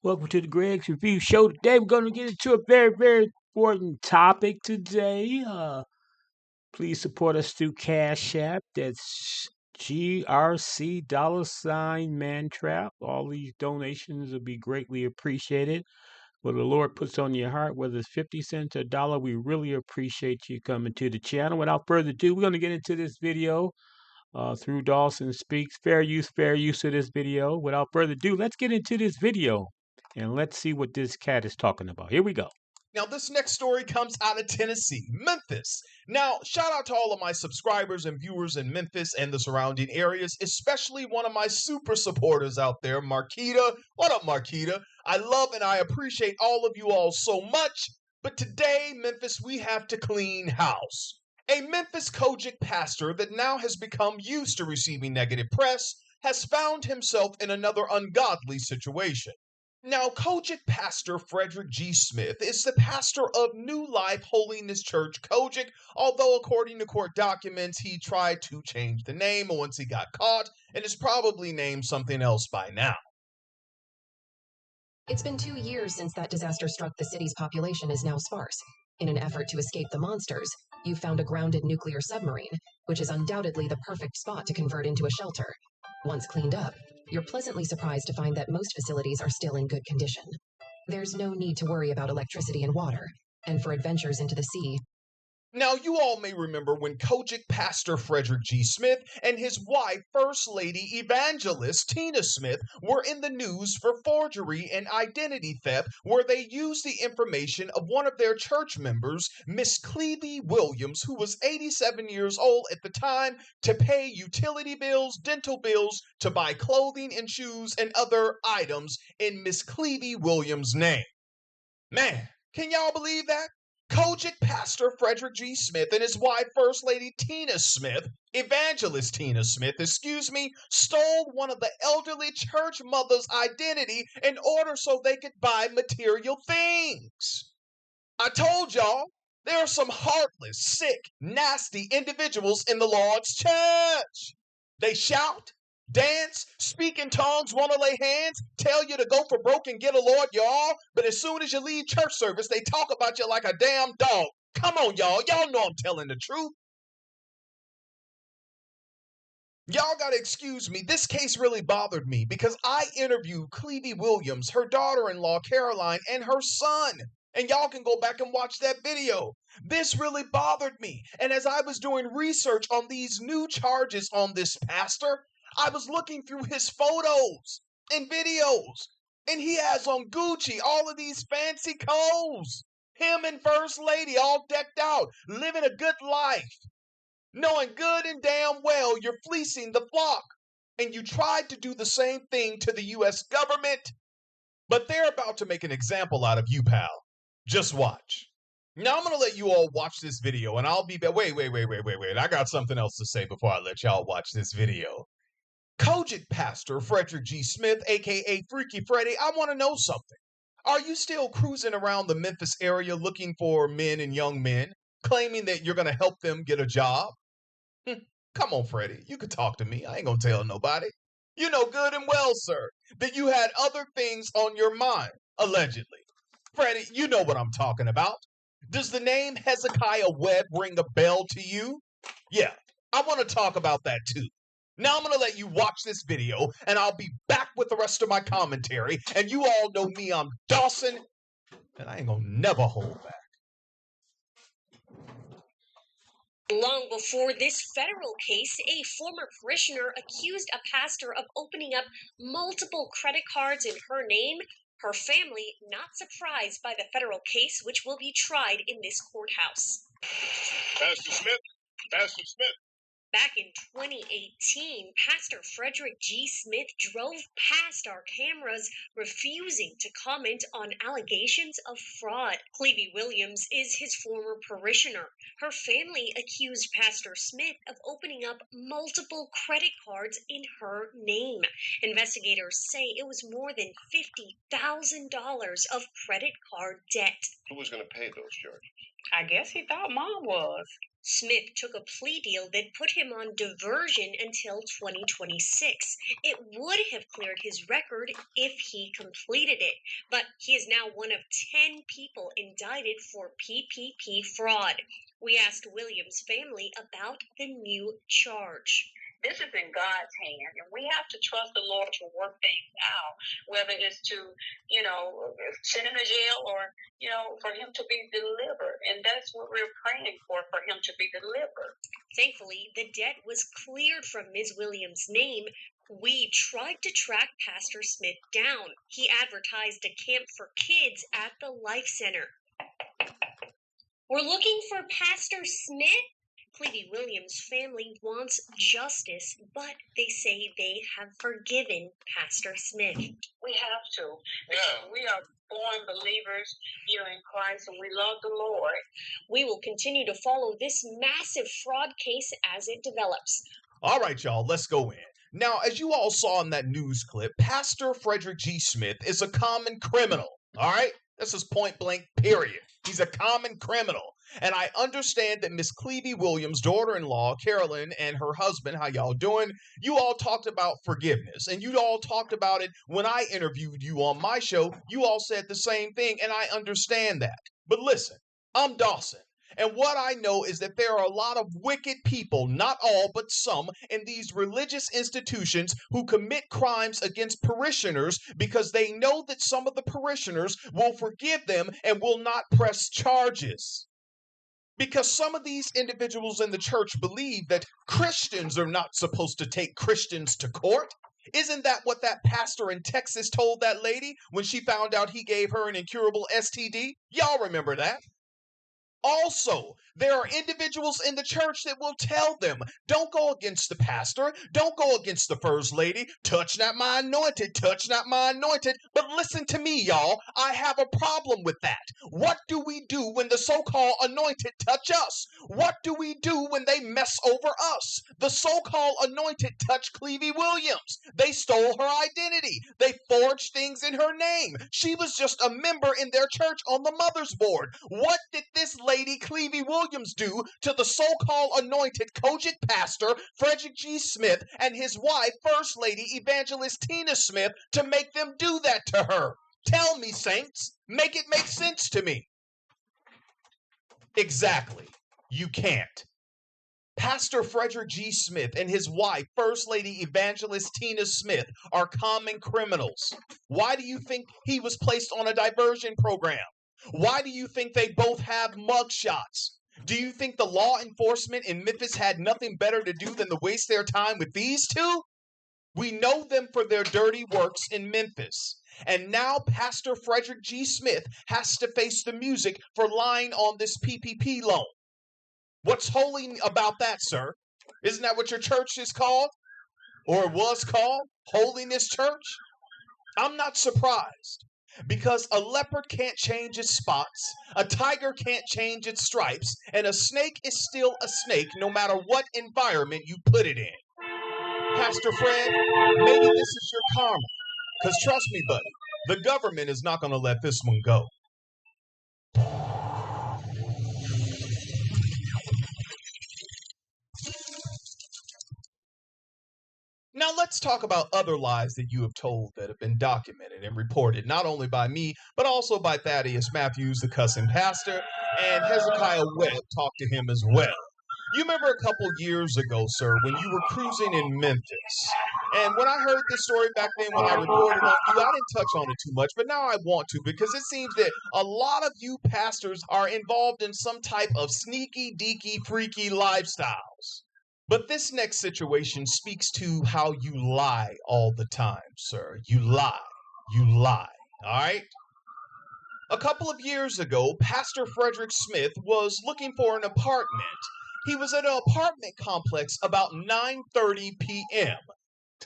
Welcome to the Greg's Review Show. Today we're going to get into a very, very important topic today. Please support us through Cash App. That's GRC $mantrap. All these donations will be greatly appreciated. What the Lord puts on your heart, whether it's 50 cents or a dollar, we really appreciate you coming to the channel. Without further ado, we're going to get into this video through Dawson Speaks. Fair use of this video. Without further ado, let's get into this video and let's see what this cat is talking about. Here we go. Now, this next story comes out of Tennessee, Memphis. Now, shout out to all of my subscribers and viewers in Memphis and the surrounding areas, especially one of my super supporters out there, Marquita. What up, Marquita? I love and I appreciate all of you all so much. But today, Memphis, we have to clean house. A Memphis Kojic pastor that now has become used to receiving negative press has found himself in another ungodly situation. Now, Kojic pastor Frederick G. Smith is the pastor of New Life Holiness Church Kojic, although according to court documents, he tried to change the name once he got caught and is probably named something else by now. It's been 2 years since that disaster struck. The city's population is now sparse. In an effort to escape the monsters, you've found a grounded nuclear submarine, which is undoubtedly the perfect spot to convert into a shelter. Once cleaned up, you're pleasantly surprised to find that most facilities are still in good condition. There's no need to worry about electricity and water, and for adventures into the sea, Now, you all may remember when Kojic pastor Frederick G. Smith and his wife, First Lady Evangelist Tina Smith, were in the news for forgery and identity theft, where they used the information of one of their church members, Miss Clevie Williams, who was 87 years old at the time, to pay utility bills, dental bills, to buy clothing and shoes and other items in Miss Clevie Williams' name. Man, can y'all believe that? Kojic pastor Frederick G. Smith and his wife, First Lady Tina Smith, Evangelist Tina Smith, stole one of the elderly church mother's identity in order so they could buy material things. I told y'all, there are some heartless, sick, nasty individuals in the Lord's church. They shout, dance, speak in tongues, want to lay hands, tell you to go for broke and get a Lord, y'all. But as soon as you leave church service, they talk about you like a damn dog. Come on, y'all. Y'all know I'm telling the truth. Y'all gotta excuse me. This case really bothered me because I interviewed Clevie Williams, her daughter-in-law Caroline, and her son. And y'all can go back and watch that video. This really bothered me. And as I was doing research on these new charges on this pastor, I was looking through his photos and videos. And he has on Gucci all of these fancy clothes. Him and First Lady all decked out, living a good life. Knowing good and damn well you're fleecing the flock. And you tried to do the same thing to the U.S. government. But they're about to make an example out of you, pal. Just watch. Now I'm going to let you all watch this video, and I'll be back. Wait. I got something else to say before I let y'all watch this video. Kojic pastor Frederick G. Smith, a.k.a. Freaky Freddy, I want to know something. Are you still cruising around the Memphis area looking for men and young men, claiming that you're going to help them get a job? Come on, Freddy. You can talk to me. I ain't going to tell nobody. You know good and well, sir, that you had other things on your mind, allegedly. Freddy, you know what I'm talking about. Does the name Hezekiah Webb ring a bell to you? Yeah, I want to talk about that too. Now I'm going to let you watch this video, and I'll be back with the rest of my commentary. And you all know me, I'm Dawson, and I ain't going to never hold back. Long before this federal case, a former parishioner accused a pastor of opening up multiple credit cards in her name. Her family not surprised by the federal case, which will be tried in this courthouse. Pastor Smith. Back in 2018, Pastor Frederick G. Smith drove past our cameras, refusing to comment on allegations of fraud. Clevie Williams is his former parishioner. Her family accused Pastor Smith of opening up multiple credit cards in her name. Investigators say it was more than $50,000 of credit card debt. Who was going to pay those charges? I guess he thought Mom was. Smith took a plea deal that put him on diversion until 2026. It would have cleared his record if he completed it, but he is now one of 10 people indicted for PPP fraud. We asked Williams' family about the new charge. This is in God's hand, and we have to trust the Lord to work things out, whether it's to, send him to jail or, for him to be delivered. And that's what we're praying for him to be delivered. Thankfully, the debt was cleared from Ms. Williams' name. We tried to track Pastor Smith down. He advertised a camp for kids at the Life Center. We're looking for Pastor Smith? Clevie Williams' family wants justice, but they say they have forgiven Pastor Smith. We have to. Yeah. We are born believers here in Christ, and we love the Lord. We will continue to follow this massive fraud case as it develops. All right, y'all, let's go in. Now, as you all saw in that news clip, Pastor Frederick G. Smith is a common criminal. All right? This is point blank, period. He's a common criminal. And I understand that Miss Clevie Williams' daughter-in-law, Carolyn, and her husband, how y'all doing? You all talked about forgiveness, and you all talked about it when I interviewed you on my show. You all said the same thing, and I understand that. But listen, I'm Dawson. And what I know is that there are a lot of wicked people, not all, but some, in these religious institutions who commit crimes against parishioners because they know that some of the parishioners will forgive them and will not press charges. Because some of these individuals in the church believe that Christians are not supposed to take Christians to court. Isn't that what that pastor in Texas told that lady when she found out he gave her an incurable STD? Y'all remember that? Also, there are individuals in the church that will tell them, don't go against the pastor, don't go against the first lady, touch not my anointed, touch not my anointed. But listen to me, y'all, I have a problem with that. What do we do when the so-called anointed touch us? What do we do when they mess over us? The so-called anointed touched Clevie Williams. They stole her identity. They forged things in her name. She was just a member in their church on the mother's board. What did this lady Clevie Williams do to the so-called anointed Kojic pastor Frederick G. Smith and his wife, First Lady Evangelist Tina Smith, to make them do that to her? Tell me, saints. Make it make sense to me. Exactly. You can't. Pastor Frederick G. Smith and his wife, First Lady Evangelist Tina Smith, are common criminals. Why do you think he was placed on a diversion program? Why do you think they both have mugshots? Do you think the law enforcement in Memphis had nothing better to do than to waste their time with these two? We know them for their dirty works in Memphis. And now Pastor Frederick G. Smith has to face the music for lying on this PPP loan. What's holy about that, sir? Isn't that what your church is called? Or was called? Holiness Church? I'm not surprised. Because a leopard can't change its spots, a tiger can't change its stripes, and a snake is still a snake no matter what environment you put it in. Pastor Fred, maybe this is your karma. Because trust me, buddy, the government is not going to let this one go. Now let's talk about other lies that you have told that have been documented and reported, not only by me, but also by Thaddeus Matthews, the cussing pastor, and Hezekiah Webb talked to him as well. You remember a couple years ago, sir, when you were cruising in Memphis. And when I heard this story back then when I reported on you, I didn't touch on it too much, but now I want to because it seems that a lot of you pastors are involved in some type of sneaky, deaky, freaky lifestyles. But this next situation speaks to how you lie all the time, sir. You lie. You lie. All right? A couple of years ago, Pastor Frederick Smith was looking for an apartment. He was at an apartment complex about 9:30 p.m.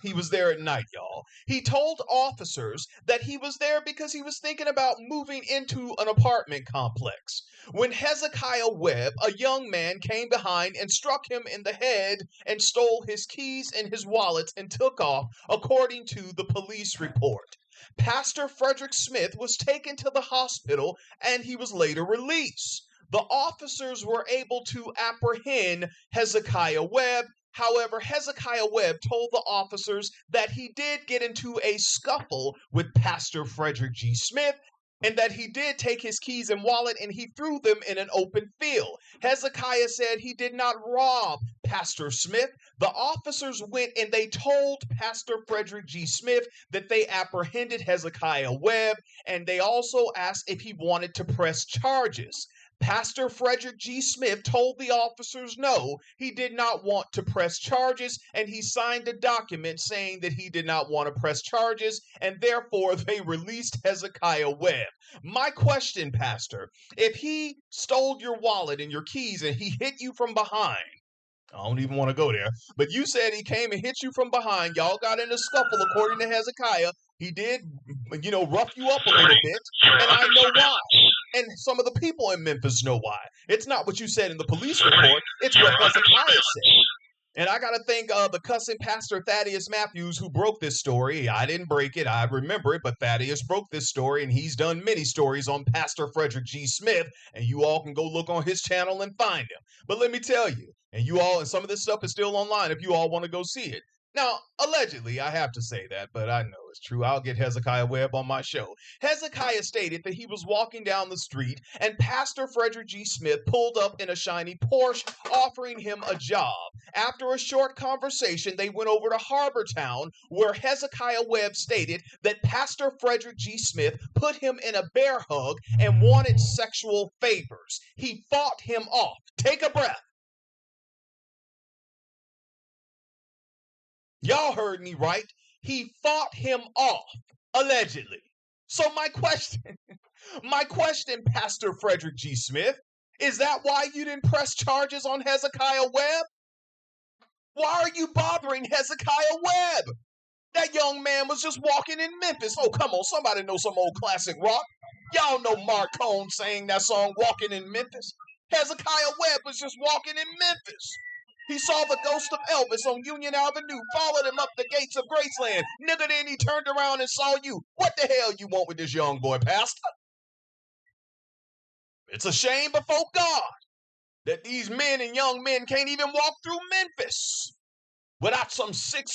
He was there at night, y'all. He told officers that he was there because he was thinking about moving into an apartment complex. When Hezekiah Webb, a young man, came behind and struck him in the head and stole his keys and his wallet and took off, according to the police report. Pastor Frederick Smith was taken to the hospital and he was later released. the officers were able to apprehend Hezekiah Webb. However, Hezekiah Webb told the officers that he did get into a scuffle with Pastor Frederick G. Smith, and that he did take his keys and wallet and he threw them in an open field. Hezekiah said he did not rob Pastor Smith. The officers went and they told Pastor Frederick G. Smith that they apprehended Hezekiah Webb, and they also asked if he wanted to press charges. Pastor Frederick G. Smith told the officers no, he did not want to press charges, and he signed a document saying that he did not want to press charges, and therefore they released Hezekiah Webb. My question, Pastor, if he stole your wallet and your keys and he hit you from behind, I don't even want to go there, but you said he came and hit you from behind, y'all got in a scuffle according to Hezekiah, he did, rough you up a little bit, and I know why. And some of the people in Memphis know why. It's not what you said in the police report. It's what Hezekiah said. And I got to thank the cussing Pastor Thaddeus Matthews who broke this story. I didn't break it. I remember it, but Thaddeus broke this story, and he's done many stories on Pastor Frederick G. Smith, and you all can go look on his channel and find him. But let me tell you, and some of this stuff is still online if you all want to go see it. Now, allegedly, I have to say that, but I know it's true. I'll get Hezekiah Webb on my show. Hezekiah stated that he was walking down the street and Pastor Frederick G. Smith pulled up in a shiny Porsche offering him a job. After a short conversation, they went over to Harbor Town where Hezekiah Webb stated that Pastor Frederick G. Smith put him in a bear hug and wanted sexual favors. He fought him off. Take a breath. Y'all heard me right. He fought him off, allegedly. So my question, Pastor Frederick G. Smith, is that why you didn't press charges on Hezekiah Webb? Why are you bothering Hezekiah Webb? That young man was just walking in Memphis. Oh, come on, somebody know some old classic rock. Y'all know Mark Cohn sang that song, Walking in Memphis. Hezekiah Webb was just walking in Memphis. He saw the ghost of Elvis on Union Avenue, followed him up the gates of Graceland. Nigga, then he turned around and saw you. What the hell you want with this young boy, Pastor? It's a shame before God that these men and young men can't even walk through Memphis without some 6'1"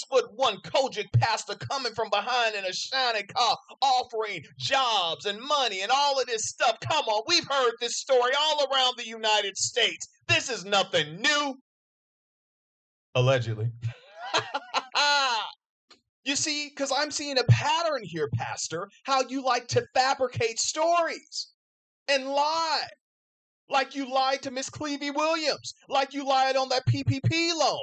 Kojic pastor coming from behind in a shiny car offering jobs and money and all of this stuff. Come on, we've heard this story all around the United States. This is nothing new. Allegedly. You see, because I'm seeing a pattern here, Pastor, how you like to fabricate stories and lie. Like you lied to Miss Clevie Williams, like you lied on that PPP loan.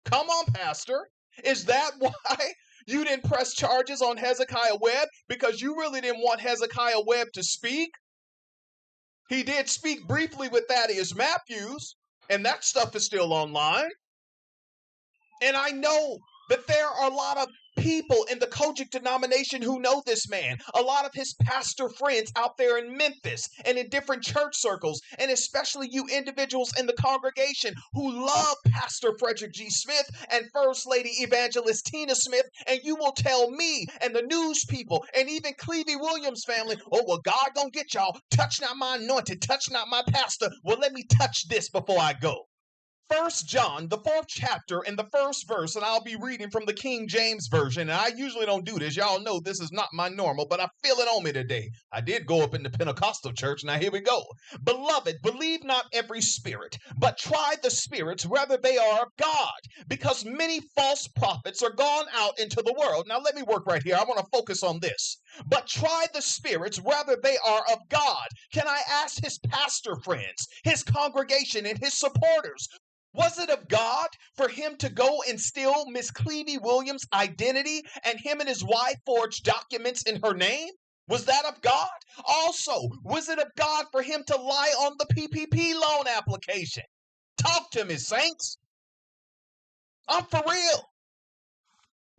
Come on, Pastor. Is that why you didn't press charges on Hezekiah Webb? Because you really didn't want Hezekiah Webb to speak? He did speak briefly with Thaddeus Matthews, and that stuff is still online. And I know that there are a lot of people in the Kojic denomination who know this man, a lot of his pastor friends out there in Memphis and in different church circles, and especially you individuals in the congregation who love Pastor Frederick G. Smith and First Lady Evangelist Tina Smith, and you will tell me and the news people and even Clevie Williams' family, oh, well, God gonna get y'all. Touch not my anointed, touch not my pastor. Well, let me touch this before I go. 1 John, the 4th chapter, and the first verse, and I'll be reading from the King James Version, and I usually don't do this. Y'all know this is not my normal, but I feel it on me today. I did go up in the Pentecostal church. Now here we go. Beloved, believe not every spirit, but try the spirits whether they are of God, because many false prophets are gone out into the world. Now let me work right here. I want to focus on this. But try the spirits whether they are of God. Can I ask his pastor friends, his congregation, and his supporters, was it of God for him to go and steal Miss Clevie Williams' identity and him and his wife forged documents in her name? Was that of God? Also, was it of God for him to lie on the PPP loan application? Talk to me, saints. I'm for real.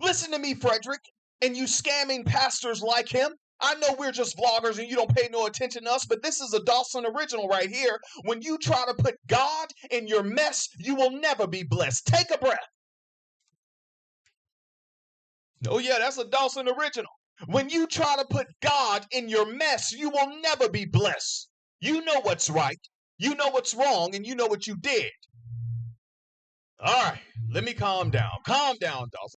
Listen to me, Frederick, and you scamming pastors like him. I know we're just vloggers and you don't pay no attention to us, but this is a Dawson original right here. When you try to put God in your mess, you will never be blessed. Take a breath. Oh yeah, that's a Dawson original. When you try to put God in your mess, you will never be blessed. You know what's right. You know what's wrong and you know what you did. All right, let me calm down. Calm down, Dolphin.